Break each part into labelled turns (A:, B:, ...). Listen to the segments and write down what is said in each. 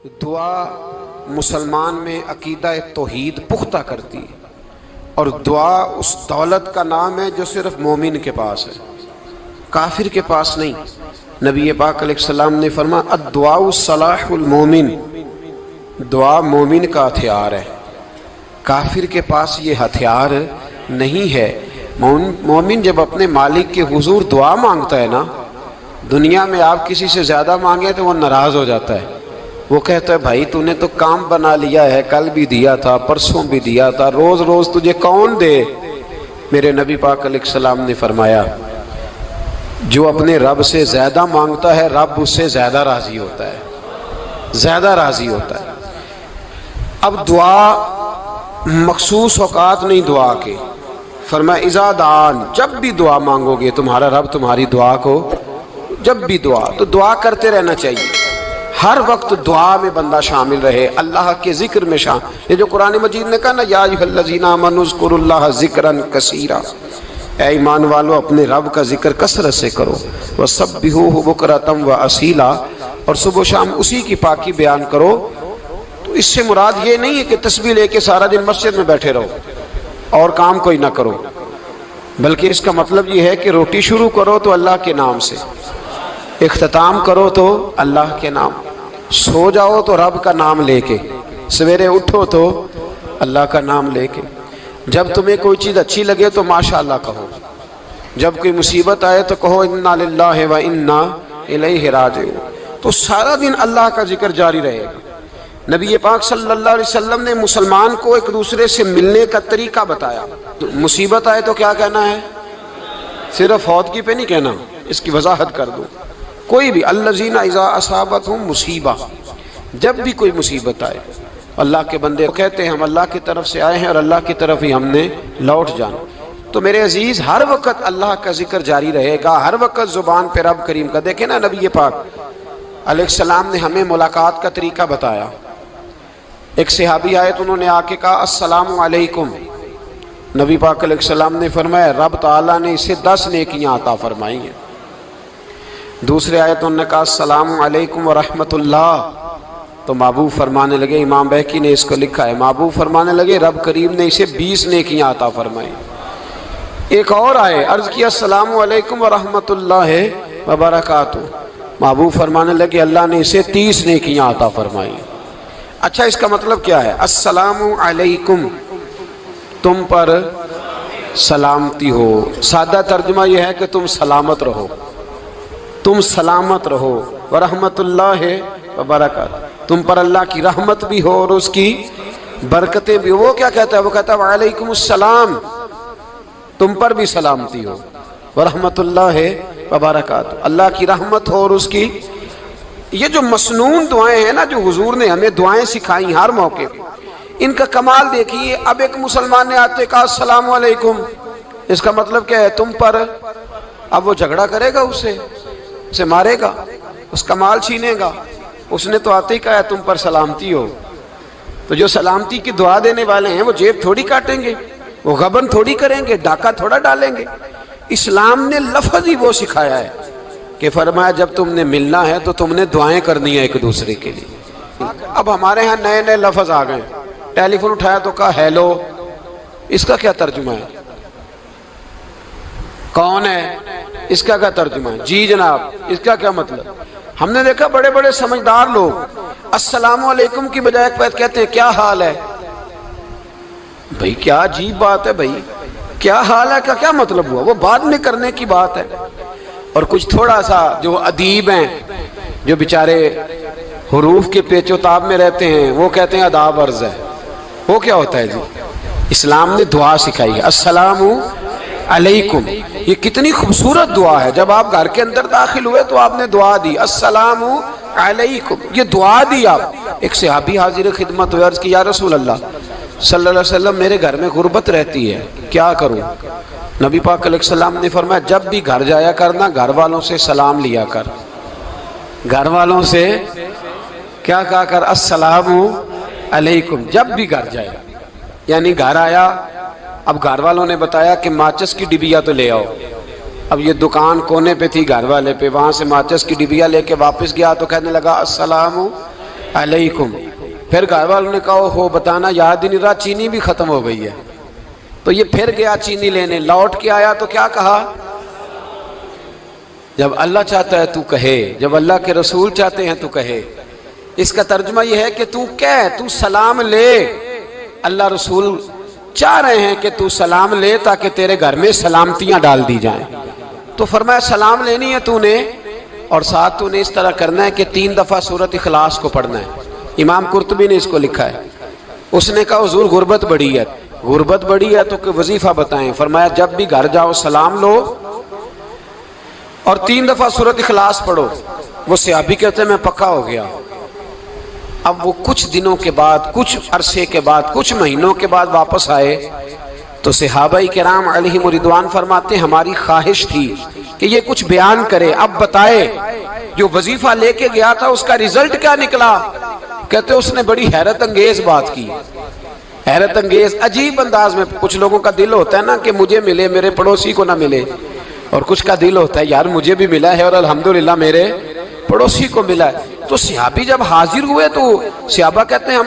A: دعا مسلمان میں عقیدہ توحید پختہ کرتی ہے، اور دعا اس دولت کا نام ہے جو صرف مومن کے پاس ہے، کافر کے پاس نہیں۔ نبی پاک علیہ السلام نے فرمایا الدعاء صلاح المومن، دعا مومن کا ہتھیار ہے، کافر کے پاس یہ ہتھیار نہیں ہے۔ مومن جب اپنے مالک کے حضور دعا مانگتا ہے نا، دنیا میں آپ کسی سے زیادہ مانگے تو وہ ناراض ہو جاتا ہے، وہ کہتا ہے بھائی تو نے تو کام بنا لیا ہے، کل بھی دیا تھا، پرسوں بھی دیا تھا، روز روز تجھے کون دے؟ میرے نبی پاک علیہ السلام نے فرمایا جو اپنے رب سے زیادہ مانگتا ہے رب اس سے زیادہ راضی ہوتا ہے، زیادہ راضی ہوتا ہے۔ اب دعا مخصوص اوقات نہیں دعا کے، فرمایا اذا دعان، جب بھی دعا مانگو گے تمہارا رب تمہاری دعا کو، جب بھی دعا کرتے رہنا چاہیے، ہر وقت دعا میں بندہ شامل رہے، اللہ کے ذکر میں شامل۔ یہ جو قرآن مجید نے کہا نا یا ایھا الذین آمنوا اذکروا اللہ ذکرا کثیرا، اے ایمان والو اپنے رب کا ذکر کثرت سے کرو، وسبحوہ بکرۃ واصیلا، اور صبح و شام اسی کی پاکی بیان کرو۔ تو اس سے مراد یہ نہیں ہے کہ تسبیح لے کے سارا دن مسجد میں بیٹھے رہو اور کام کوئی نہ کرو، بلکہ اس کا مطلب یہ ہے کہ روٹی شروع کرو تو اللہ کے نام سے، اختتام کرو تو اللہ کے نام، سو جاؤ تو رب کا نام لے کے، سویرے اٹھو تو اللہ کا نام لے کے، جب تمہیں کوئی چیز اچھی لگے تو ماشاءاللہ کہو، جب کوئی مصیبت آئے تو کہو انا للہ و انا الیہ راجعون۔ تو سارا دن اللہ کا ذکر جاری رہے گا۔ نبی پاک صلی اللہ علیہ وسلم نے مسلمان کو ایک دوسرے سے ملنے کا طریقہ بتایا۔ مصیبت آئے تو کیا کہنا ہے؟ صرف فوتگی پہ نہیں کہنا، اس کی وضاحت کر دو۔ کوئی بھی الذین اذا اصابتہم مصیبہ، جب بھی کوئی مصیبت آئے، اللہ کے بندے کہتے ہیں ہم اللہ کی طرف سے آئے ہیں اور اللہ کی طرف ہی ہم نے لوٹ جانا۔ تو میرے عزیز ہر وقت اللہ کا ذکر جاری رہے گا، ہر وقت زبان پہ رب کریم کا۔ دیکھیں نا نبی پاک علیہ السلام نے ہمیں ملاقات کا طریقہ بتایا۔ ایک صحابی آئے تو انہوں نے آ کے کہا السلام علیکم، نبی پاک علیہ السلام نے فرمایا رب تعالیٰ نے اسے 10 نیکیاں عطا فرمائی ہیں۔ دوسرے آئے تو انہوں نے کہا السلام علیکم ورحمۃ اللہ، تو محبوب فرمانے لگے، امام بہقی نے اس کو لکھا ہے، محبوب فرمانے لگے رب کریم نے اسے 20 نیکیاں عطا فرمائی۔ ایک اور آئے، عرض کیا السلام علیکم ورحمۃ اللہ وبرکاتہ، محبوب فرمانے لگے اللہ نے اسے 30 نیکیاں عطا فرمائی۔ اچھا اس کا مطلب کیا ہے؟ السلام علیکم، تم پر سلامتی ہو، سادہ ترجمہ یہ ہے کہ تم سلامت رہو، تم سلامت رہو، ورحمۃ اللہ وبرکاتہ، تم پر اللہ کی رحمت بھی ہو اور اس کی برکتیں بھی ہو۔ وہ کیا کہتا ہے؟ وہ کہتا ہے وعلیکم السلام، تم پر بھی سلامتی ہو، ورحمۃ اللہ وبرکاتہ، اللہ کی رحمت ہو اور اس کی۔ یہ جو مسنون دعائیں ہیں نا جو حضور نے ہمیں دعائیں سکھائیں ہر موقع پہ، ان کا کمال دیکھیے۔ اب ایک مسلمان نے آتے کہا السلام علیکم، اس کا مطلب کیا ہے؟ تم پر۔ اب وہ جھگڑا کرے گا اسے مارے گا، اس کا مال چھینے گا؟ اس نے تو آتے ہی کہا ہے تم پر سلامتی ہو۔ تو جو سلامتی کی دعا دینے والے ہیں وہ جیب تھوڑی کاٹیں گے، وہ غبن تھوڑی کریں گے، ڈاکہ تھوڑا ڈالیں گے۔ اسلام نے لفظ ہی وہ سکھایا ہے کہ فرمایا جب تم نے ملنا ہے تو تم نے دعائیں کرنی ہیں ایک دوسرے کے لیے۔ اب ہمارے ہاں نئے نئے لفظ آ گئے، ٹیلی فون اٹھایا تو کہا ہیلو، اس کا کیا ترجمہ ہے؟ کون ہے؟ اس کا کیا ترجمہ ہے؟ جی جناب، اس کا کیا مطلب؟ ہم نے دیکھا بڑے بڑے سمجھدار لوگ السلام علیکم کی بجائے کہتے ہیں کیا حال ہے؟ بھائی کیا عجیب بات ہے، بھائی کیا حال ہے کا کیا مطلب ہوا؟ وہ بعد میں کرنے کی بات ہے۔ اور کچھ تھوڑا سا جو ادیب ہیں، جو بیچارے حروف کے پیچ و تاب میں رہتے ہیں، وہ کہتے ہیں آداب عرض ہے۔ وہ کیا ہوتا ہے جی؟ اسلام نے دعا سکھائی ہے السلام علیکم، یہ کتنی خوبصورت دعا ہے۔ جب آپ گھر کے اندر داخل ہوئے تو آپ نے دعا دی السلام علیکم، یہ دعا دی آپ۔ ایک صحابی حاضر خدمت ہوئے، عرض کی یا رسول اللہ صلی اللہ علیہ وسلم میرے گھر میں غربت رہتی ہے، کیا کروں؟ نبی پاک علیہ السلام نے فرمایا جب بھی گھر جایا کرنا گھر والوں سے سلام لیا کر، گھر والوں سے کیا کہا کر؟ السلام علیکم، جب بھی گھر جائے۔ یعنی گھر آیا، اب گھر والوں نے بتایا کہ ماچس کی ڈبیا تو لے آؤ، اب یہ دکان کونے پہ تھی گھر والے پہ، وہاں سے ماچس کی ڈبیا لے کے واپس گیا تو کہنے لگا السلام علیکم. پھر گھر والوں نے کہا ہو بتانا یاد ہی نہیں رہا، چینی بھی ختم ہو گئی ہے. تو یہ پھر گیا چینی لینے، لوٹ کے آیا تو کیا کہا؟ جب اللہ چاہتا ہے تو کہے، جب اللہ کے رسول چاہتے ہیں تو کہے. اس کا ترجمہ یہ ہے کہ تو کہہ، تو سلام لے. اللہ رسول چاہ رہے ہیں کہ تو سلام لے تاکہ تیرے گھر میں سلامتیاں ڈال دی جائیں. تو فرمایا سلام لینی ہے تو نے، اور ساتھ تو نے اس طرح کرنا ہے کہ 3 دفعہ سورۃ اخلاص کو پڑھنا ہے. امام قرطبی نے اس کو لکھا ہے. اس نے کہا حضور غربت بڑی ہے. غربت بڑی ہے تو کہ وظیفہ بتائیں. فرمایا جب بھی گھر جاؤ سلام لو اور 3 دفعہ سورۃ اخلاص پڑھو. وہ صحابی کہتے ہیں میں پکا ہو گیا. اب وہ کچھ دنوں کے بعد، کچھ عرصے کے بعد، کچھ مہینوں کے بعد واپس آئے تو صحابہ کرام علیہم رضوان فرماتے ہیں ہماری خواہش تھی کہ یہ کچھ بیان کرے، اب بتائے جو وظیفہ لے کے گیا تھا اس کا رزلٹ کیا نکلا. کہتے اس نے بڑی حیرت انگیز بات کی، حیرت انگیز عجیب انداز میں. کچھ لوگوں کا دل ہوتا ہے نا کہ مجھے ملے میرے پڑوسی کو نہ ملے، اور کچھ کا دل ہوتا ہے یار مجھے بھی ملا ہے اور الحمدللہ میرے پڑوسی کو ملا ہے. تو صحابی جب حاضر ہوئے تو صحابہ کہتے ہیں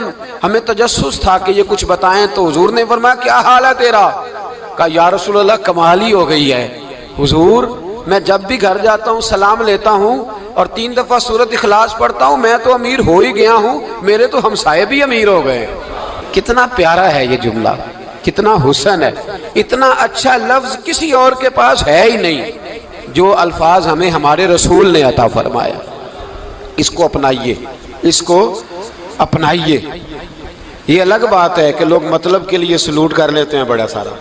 A: ہمیں تجسس تھا کہ یہ کچھ بتائیں. تو حضور نے فرمایا کیا حال ہے تیرا؟ کہا یا رسول اللہ کمال ہی ہو گئی ہے حضور، میں جب بھی گھر جاتا ہوں سلام لیتا ہوں اور 3 دفعہ سورۃ اخلاص پڑھتا ہوں. میں تو امیر ہو ہی گیا ہوں، میرے تو ہمسائے بھی امیر ہو گئے. کتنا پیارا ہے یہ جملہ، کتنا حسن ہے. اتنا اچھا لفظ کسی اور کے پاس ہے ہی نہیں جو الفاظ ہمیں ہمارے رسول نے عطا فرمایا. اس کو اپنائیے، اس کو اپنائیے. یہ الگ بات ہے کہ لوگ مطلب کے لیے سلوٹ کر لیتے ہیں بڑا سارا،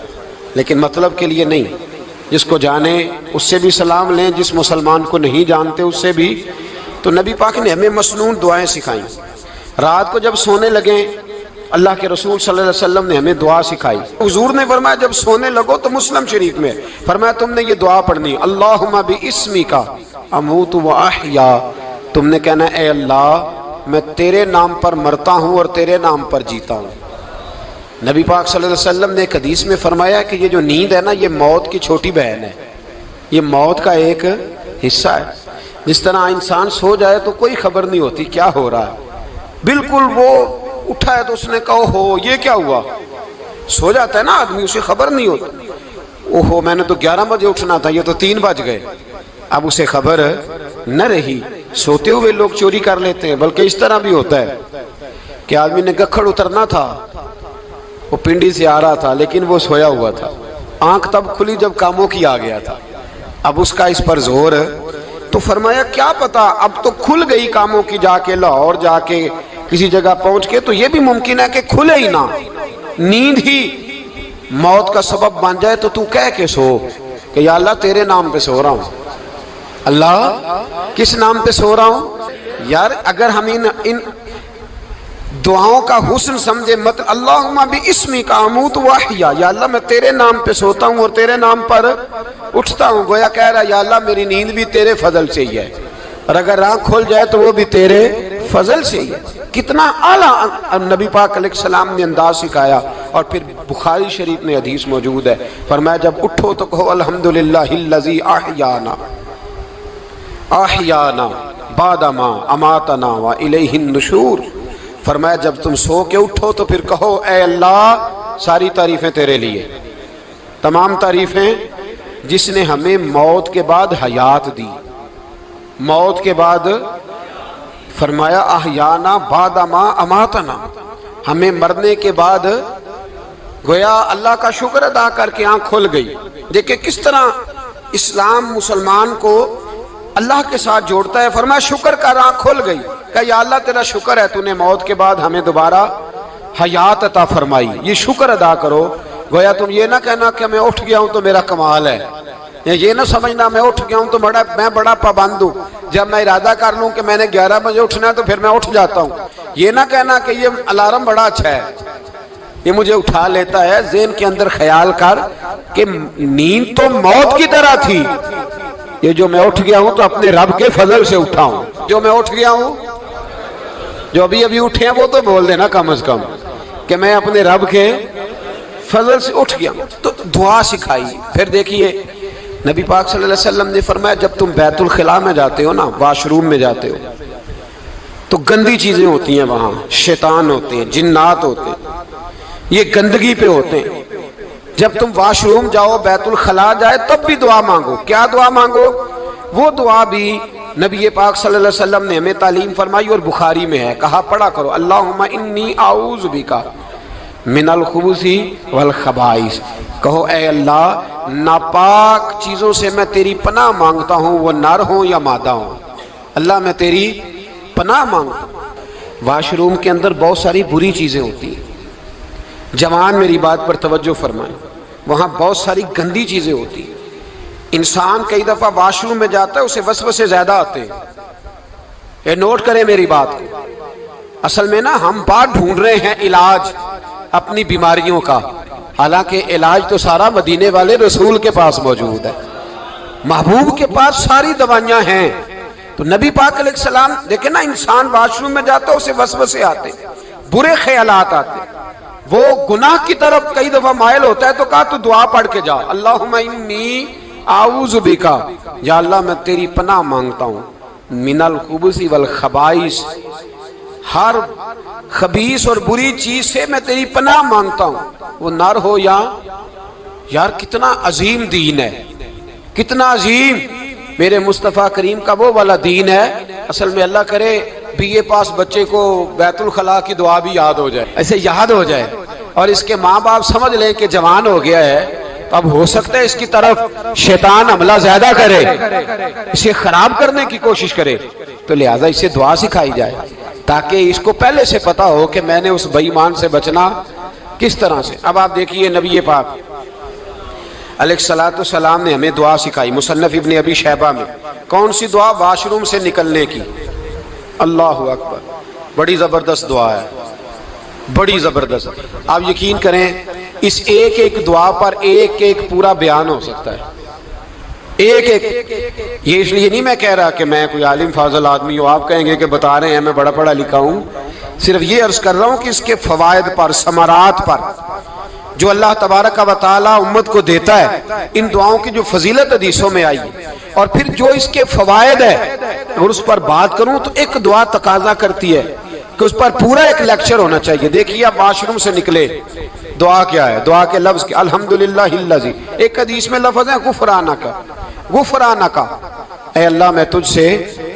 A: لیکن مطلب کے لیے نہیں. جس کو جانے اس سے بھی سلام لیں، جس مسلمان کو نہیں جانتے اس سے بھی. تو نبی پاک نے ہمیں مسنون دعائیں سکھائیں. رات کو جب سونے لگیں اللہ کے رسول صلی اللہ علیہ وسلم نے ہمیں دعا سکھائی. حضور نے فرمایا جب سونے لگو تو مسلم شریف میں فرمایا تم نے یہ دعا پڑھنی اللہم باسمک اموت و احیا. تم نے کہنا اے اللہ میں تیرے نام پر مرتا ہوں اور تیرے نام پر جیتا ہوں. نبی پاک صلی اللہ علیہ وسلم نے ایک حدیث میں فرمایا کہ یہ جو نیند ہے نا یہ موت کی چھوٹی بہن ہے، یہ موت کا ایک حصہ ہے. جس طرح انسان سو جائے تو کوئی خبر نہیں ہوتی کیا ہو رہا ہے، بالکل وہ اٹھا ہے تو اس نے کہا ہو یہ کیا ہوا. سو جاتا ہے نا آدمی، اسے خبر نہیں ہوتی. اوہو میں نے تو 11 بجے اٹھنا تھا، یہ تو 3 بج گئے. اب اسے خبر نہ رہی. سوتے ہوئے لوگ چوری کر لیتے ہیں، بلکہ اس طرح بھی ہوتا ہے کہ آدمی نے گکھڑ اترنا تھا، وہ پنڈی سے آ رہا تھا لیکن وہ سویا ہوا تھا. آنکھ تب کھلی جب کاموں کی آ گیا تھا. اب اس کا اس پر زور، تو فرمایا کیا پتا اب تو کھل گئی کاموں کی، جا کے لاہور جا کے کسی جگہ پہنچ کے تو یہ بھی ممکن ہے کہ کھلے ہی نہ، نیند ہی موت کا سبب بن جائے. تو تو کہہ کے سو کہ یا اللہ تیرے نام پہ سو رہا ہوں. اللہ کس نام پہ سو رہا ہوں؟ یار اگر ہم ان دعاؤں کا حسن سمجھے مت اللہم باسمک اموت و احیا، یا اللہ میں تیرے نام پہ سوتا ہوں اور تیرے نام پر اٹھتا ہوں. گویا کہہ رہا یا اللہ میری نیند بھی تیرے فضل سے ہی ہے، اور اگر آنکھ کھل جائے تو وہ بھی تیرے فضل سے ہی ہے. کتنا اعلیٰ نبی پاک علیہ السلام نے انداز سکھایا. اور پھر بخاری شریف میں حدیث موجود ہے، فرمایا جب اٹھو تو کہو الحمدللہ الذی احیانا احیانا بعد ما اماتنا والیہ النشور. فرمایا جب تم سو کے اٹھو تو پھر کہو اے اللہ ساری تعریفیں تیرے لیے، تمام تعریفیں جس نے ہمیں موت کے بعد حیات دی. موت کے بعد فرمایا احیانا بعد ما اماتنا، ہمیں مرنے کے بعد گویا اللہ کا شکر ادا کر کے آنکھ کھل گئی. دیکھیں کس طرح اسلام مسلمان کو اللہ کے ساتھ جوڑتا ہے. فرمایا شکر کر، آنکھ کھل گئی. کہ یا اللہ تیرا شکر ہے تو نے موت کے بعد ہمیں دوبارہ حیات عطا فرمائی، یہ شکر ادا کرو. گویا تم یہ نہ کہنا کہ میں اٹھ گیا ہوں تو میرا کمال ہے، یہ نہ سمجھنا میں اٹھ گیا ہوں تو میں بڑا پابند ہوں، جب میں ارادہ کر لوں کہ میں نے 11 بجے اٹھنا ہے تو پھر میں اٹھ جاتا ہوں. یہ نہ کہنا کہ یہ الارم بڑا اچھا ہے، یہ مجھے اٹھا لیتا ہے. ذہن کے اندر خیال کر کہ نیند تو موت کی طرح تھی، یہ جو میں اٹھ گیا ہوں تو اپنے رب کے فضل سے اٹھا ہوں. جو میں اٹھ گیا ہوں، جو ابھی اٹھے ہیں وہ تو بول دینا کم از کم کہ میں اپنے رب کے فضل سے اٹھ گیا. تو دعا سکھائی. پھر دیکھیے نبی پاک صلی اللہ علیہ وسلم نے فرمایا جب تم بیت الخلاء میں جاتے ہو نا، واش روم میں جاتے ہو، تو گندی چیزیں ہوتی ہیں وہاں، شیطان ہوتے ہیں، جنات ہوتے ہیں، یہ گندگی پہ ہوتے ہیں۔ جب تم واش روم جاؤ، بیت الخلا جائے، تب بھی دعا مانگو۔ کیا دعا مانگو؟ وہ دعا بھی نبی پاک صلی اللہ علیہ وسلم نے ہمیں تعلیم فرمائی اور بخاری میں ہے، کہا پڑھا کرو اللہم انی اعوذ بک من الخبث والخبائث۔ کہو اے اللہ ناپاک چیزوں سے میں تیری پناہ مانگتا ہوں، وہ نر ہوں یا مادہ ہوں۔ اللہ میں تیری پناہ مانگتا ہوں۔ واش روم کے اندر بہت ساری بری چیزیں ہوتی ہیں، جوان میری بات پر توجہ فرمائیں، وہاں بہت ساری گندی چیزیں ہوتی ہیں۔ انسان کئی دفعہ واش روم میں جاتا ہے، اسے وسوسے زیادہ آتے ہیں، یہ نوٹ کریں میری بات کو۔ اصل میں نا ہم بات ڈھونڈ رہے ہیں علاج اپنی بیماریوں کا، حالانکہ علاج تو سارا مدینے والے رسول کے پاس موجود ہے، محبوب کے پاس ساری دوائیاں ہیں۔ تو نبی پاک علیہ السلام دیکھیں نا، انسان واش روم میں جاتا ہے اسے وسوسے آتے، برے خیالات آتے، وہ گناہ کی طرف کئی دفعہ مائل ہوتا ہے، تو کہا تو دعا پڑھ کے جا اللہم انی اعوذ بک، یا اللہ میں تیری پناہ مانگتا ہوں من الخبث والخبائث، ہر خبیث اور بری چیز سے میں تیری پناہ مانگتا ہوں، وہ نر ہو یا یار۔ کتنا عظیم دین ہے، کتنا عظیم میرے مصطفیٰ کریم کا وہ والا دین ہے۔ اصل میں اللہ کرے بی اے پاس بچے کو بیت الخلا کی دعا بھی یاد ہو جائے، ایسے یاد ہو جائے، اور اس کے ماں باپ سمجھ لیں کہ جوان ہو گیا ہے، تو اب ہو سکتا ہے اس کی طرف شیطان حملہ زیادہ کرے، اسے خراب کرنے کی کوشش کرے، تو لہٰذا اسے دعا سکھائی جائے تاکہ اس کو پہلے سے پتا ہو کہ میں نے اس بے ایمان سے بچنا کس طرح سے۔ اب آپ دیکھیے نبی پاک علیہ الصلوۃ والسلام نے ہمیں دعا سکھائی، مصنف ابن ابی شیبہ میں۔ کون سی دعا؟ واش روم سے نکلنے کی۔ اللہ اکبر، بڑی زبردست دعا ہے، بڑی زبردست۔ آپ یقین کریں اس ایک ایک دعا پر ایک ایک پورا بیان ہو سکتا ہے، ایک ایک۔ یہ اس لیے نہیں میں کہہ رہا کہ میں کوئی عالم فاضل آدمی ہوں، آپ کہیں گے کہ بتا رہے ہیں میں بڑا پڑھا لکھا ہوں، صرف یہ عرض کر رہا ہوں کہ اس کے فوائد پر، ثمرات پر جو اللہ تبارک و تعالی امت کو دیتا ہے، ان دعاؤں کی جو فضیلت حدیثوں میں آئی، اور پھر جو اس کے فوائد ہے، اگر اس پر بات کروں تو ایک دعا تقاضا کرتی ہے کہ اس پر پورا ایک لیکچر ہونا چاہیے۔ دیکھیے آپ واش روم سے نکلے، دعا کیا ہے؟ دعا کے لفظ کے الحمدللہ الذی، ایک حدیث میں لفظ ہے غفرانک، غفرانک، اے اللہ میں تجھ سے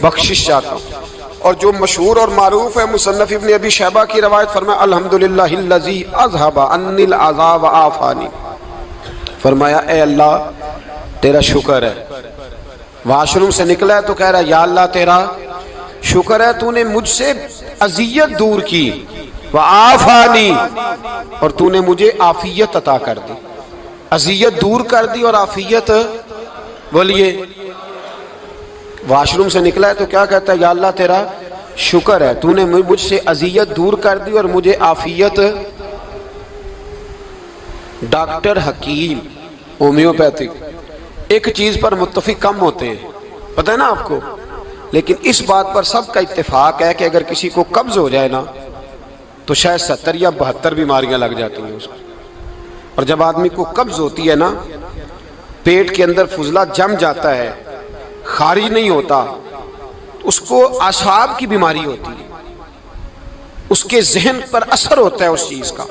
A: بخشش چاہتا ہوں۔ اور جو مشہور اور معروف ہے مصنف ابن ابی شیبہ کی روایت، فرمایا الحمدللہ الذی اذھب عنی العذاب وعافانی، فرمایا اے اللہ تیرا شکر ہے۔ واش روم سے نکلا ہے تو کہہ رہا ہے یا اللہ تیرا شکر ہے، تو نے مجھ سے اذیت دور کی، وعافانی، اور تو نے مجھے عافیت عطا کر دی، اذیت دور کر دی اور عافیت۔ بولیے واش روم سے نکلا ہے تو کیا کہتا ہے؟ یا اللہ تیرا شکر ہے، تو نے مجھ سے اذیت دور کر دی اور مجھے عافیت۔ ڈاکٹر حکیم ہومیوپیتھک ایک چیز پر متفق کم ہوتے ہیں، پتہ ہے نا آپ کو، لیکن اس بات پر سب کا اتفاق ہے کہ اگر کسی کو قبض ہو جائے نا تو شاید 70 یا 72 بیماریاں لگ جاتی ہیں اس کو۔ اور جب آدمی کو قبض ہوتی ہے نا، پیٹ کے اندر فضلہ جم جاتا ہے، خارج نہیں ہوتا، اس کو اعصاب کی بیماری ہوتی ہے، اس کے ذہن پر اثر ہوتا ہے اس چیز کا۔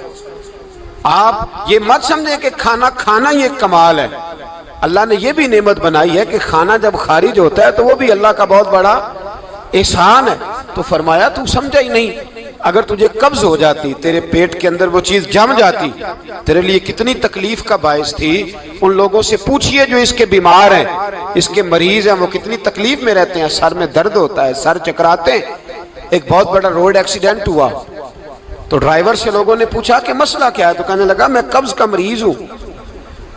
A: آپ یہ مت سمجھیں کہ کھانا کھانا یہ کمال ہے، اللہ نے یہ بھی نعمت بنائی ہے کہ کھانا جب خارج ہوتا ہے تو وہ بھی اللہ کا بہت بڑا احسان ہے۔ تو فرمایا تو سمجھا ہی نہیں، اگر تجھے قبض ہو جاتی، تیرے پیٹ کے اندر وہ چیز جم جاتی، تیرے لیے کتنی تکلیف کا باعث تھی۔ ان لوگوں سے پوچھئے جو اس کے بیمار ہیں، اس کے مریض ہیں، وہ کتنی تکلیف میں رہتے ہیں، سر میں درد ہوتا ہے، سر چکراتے ہیں۔ ایک بہت بڑا روڈ ایکسیڈنٹ ہوا تو ڈرائیور سے لوگوں نے پوچھا کہ مسئلہ کیا ہے، تو کہنے لگا میں قبض کا مریض ہوں،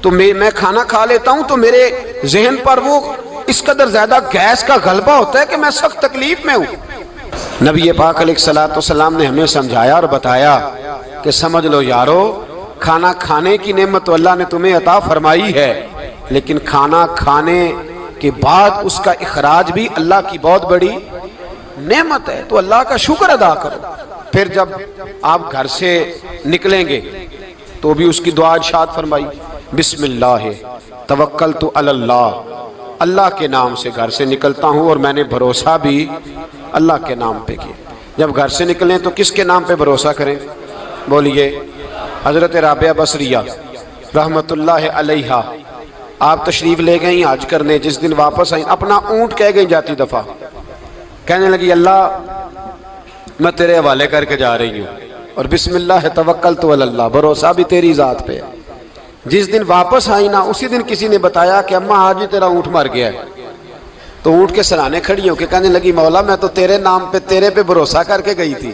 A: تو میں کھانا کھا لیتا ہوں تو میرے ذہن پر وہ اس قدر زیادہ گیس کا غلبہ ہوتا ہے کہ میں سخت تکلیف میں ہوں۔ نبی پاک علیہ الصلوۃ والسلام نے ہمیں سمجھایا اور بتایا کہ سمجھ لو یارو، کھانا کھانے کی نعمت تو اللہ نے تمہیں عطا فرمائی ہے، لیکن کھانا کھانے کے بعد اس کا اخراج بھی اللہ کی بہت بڑی نعمت ہے، تو اللہ کا شکر ادا کرو۔ پھر جب آپ گھر سے نکلیں گے تو بھی اس کی دعا ارشاد فرمائی، بسم اللہ توکلت علی اللہ، اللہ کے نام سے گھر سے نکلتا ہوں اور میں نے بھروسہ بھی اللہ کے نام پہ کیا۔ جب گھر سے نکلیں تو کس کے نام پہ بھروسہ کریں؟ بولیے۔ حضرت رابعہ بصریہ رحمت اللہ علیہا آپ تشریف لے گئیں حج کرنے، جس دن واپس آئیں اپنا اونٹ کہہ گئی جاتی دفعہ، کہنے لگی اللہ میں تیرے حوالے کر کے جا رہی ہوں، اور بسم اللہ توکلت علی اللہ، بھروسہ بھی تیری ذات پہ۔ جس دن واپس آئی نا اسی دن کسی نے بتایا کہ اماں آج ہی تیرا اونٹ مر گیا ہے، تو اونٹ کے سرانے کھڑی ہو کے کہنے لگی مولا میں تو تیرے نام پہ تیرے پہ بھروسہ کر کے گئی تھی،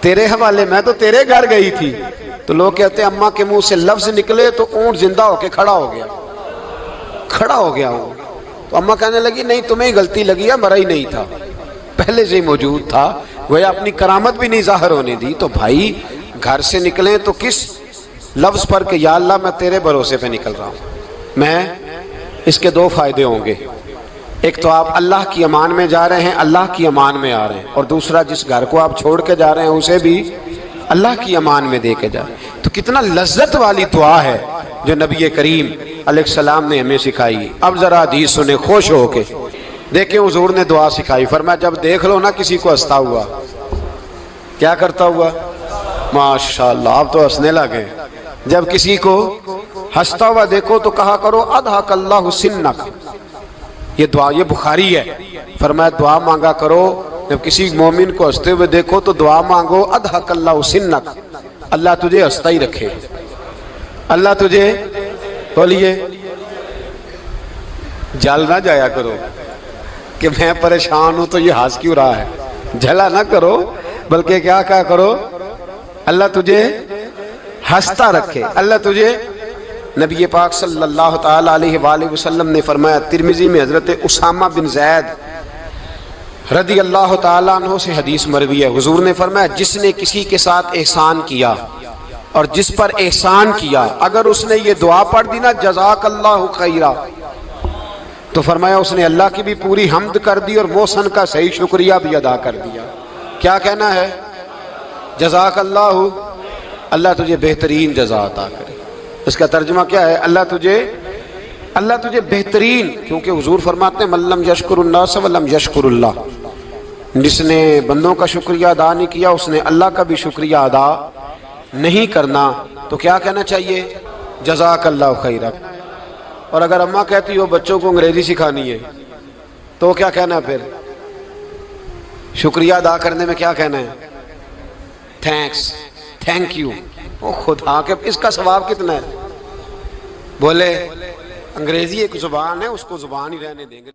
A: تیرے حوالے میں تو تیرے گھر گئی تھی۔ تو لوگ کہتے ہیں اماں کے منہ سے لفظ نکلے تو اونٹ زندہ ہو کے کھڑا ہو گیا، کھڑا ہو گیا ہوں۔ تو اماں کہنے لگی نہیں تمہیں غلطی لگی ہے، مرا ہی نہیں تھا، پہلے سے ہی موجود تھا، وہ اپنی کرامت بھی نہیں ظاہر ہونے دی۔ تو بھائی گھر سے نکلیں تو کس لفظ پر کہ یا اللہ میں تیرے بھروسے پہ نکل رہا ہوں میں، اس کے دو فائدے ہوں گے، ایک تو آپ اللہ کی امان میں جا رہے ہیں، اللہ کی امان میں آ رہے ہیں، اور دوسرا جس گھر کو آپ چھوڑ کے جا رہے ہیں اسے بھی اللہ کی امان میں دے کے جائیں۔ تو کتنا لذت والی دعا ہے جو نبی کریم علیہ السلام نے ہمیں سکھائی۔ اب ذرا حدیث سنیں خوش ہو کے، دیکھیں حضور نے دعا سکھائی، فرمایا جب دیکھ لو نا کسی کو ہنستا ہوا، کیا کرتا ہوا؟ ماشاءاللہ آپ تو ہنسنے لگے۔ جب کسی کو ہنستا ہوا دیکھو تو کہا کرو اضحک اللہ سنک، یہ دعا یہ بخاری ہے، فرمایا دعا مانگا کرو جب کسی مومن کو ہنستے ہوئے دیکھو تو دعا مانگو اضحک اللہ سنک، اللہ تجھے ہنستا ہی رکھے، اللہ تجھے، بولیے، جل نہ جایا کرو کہ میں پریشان ہوں تو یہ ہنس کیوں رہا ہے، جھلا نہ کرو، بلکہ کیا کہا کرو اللہ تجھے ہنستا رکھے، اللہ تجھے۔ نبی پاک صلی اللہ تعالی علیہ وآلہ وسلم نے فرمایا، ترمذی میں حضرت اسامہ بن زید رضی اللہ تعالیٰ عنہ سے حدیث مروی ہے، حضور نے فرمایا جس نے کسی کے ساتھ احسان کیا اور جس پر احسان کیا، اگر اس نے یہ دعا پڑھ دی نا جزاک اللہ خیرہ، تو فرمایا اس نے اللہ کی بھی پوری حمد کر دی اور محسن کا صحیح شکریہ بھی ادا کر دیا۔ کیا کہنا ہے؟ جزاک اللہ، اللہ تجھے بہترین جزا عطا کرے۔ اس کا ترجمہ کیا ہے؟ اللہ تجھے بہترین، کیونکہ حضور فرماتے ہیں من لم یشکر الناس ولم یشکر اللہ، جس نے بندوں کا شکریہ ادا نہیں کیا اس نے اللہ کا بھی شکریہ ادا نہیں کرنا۔ تو کیا کہنا چاہیے؟ جزاک اللہ خیرہ۔ اور اگر اماں کہتی ہو بچوں کو انگریزی سکھانی ہے تو کیا کہنا ہے؟ پھر شکریہ ادا کرنے میں کیا کہنا ہے؟ Thanks, thank you. او خدا کے اس کا ثواب کتنا ہے؟ بولے انگریزی ایک زبان ہے، اس کو زبان ہی رہنے دیں گے۔